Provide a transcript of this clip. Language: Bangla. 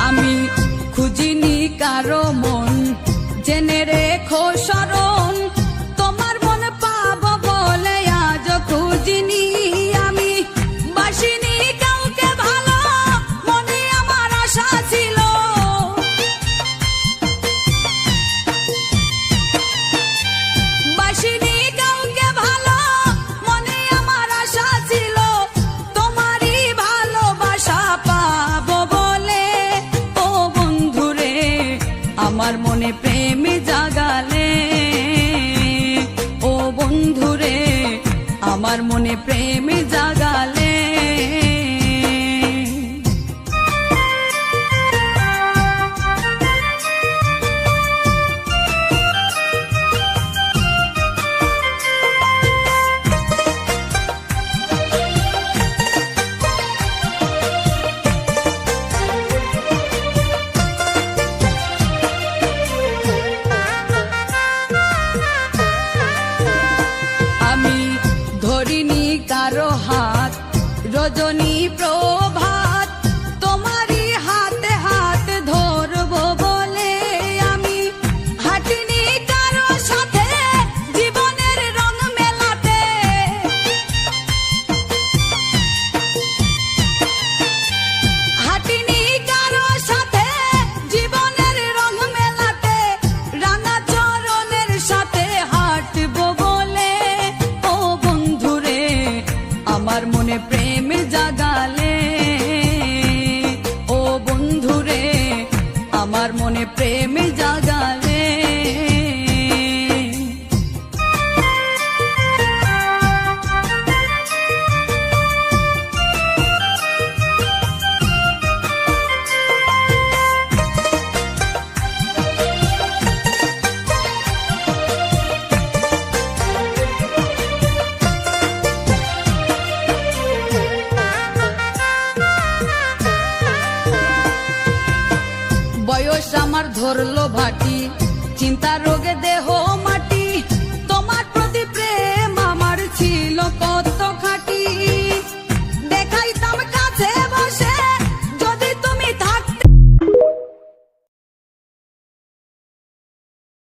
আমি খুঁজিনি কারো মন, জেনে রেখো শরণ, তোমার মন পাবো বলে আজ খুঁজিনি। আমি বাসিনি কাউকে ভালো, মনে আমার আশা ছিল। বাসিনি কাউকে ভালো, মনে আমার আশা ছিল, তোমারই ভালোবাসা পাবো বলে। ও বন্ধুরে আমার মনে প্রেম জাগালে, ও বন্ধুরে আমার মনে প্রেম জাগালে। আমি ধরিনি কারো হাত, রজনী প্রভাত, তোমারই হাতে হাত ধরবো বলে। আমি হাঁটিনি কারো সাথে জীবনের রং মেলাতে, হাঁটিনি কারো সাথে জীবনের রং মেলাতে, রাঙা চরণের সাথে হাঁটবো বলে। ও বন্ধুরে আমার মনে প্রেম জাগালে, ও বন্ধুরে আমার মনে প্রেম জাগালে। বয়স আমার ধরলো ভাটি, চিন্তা রোগে দেহ মাটি, তোমার প্রতি প্রেম আমার ছিল কত।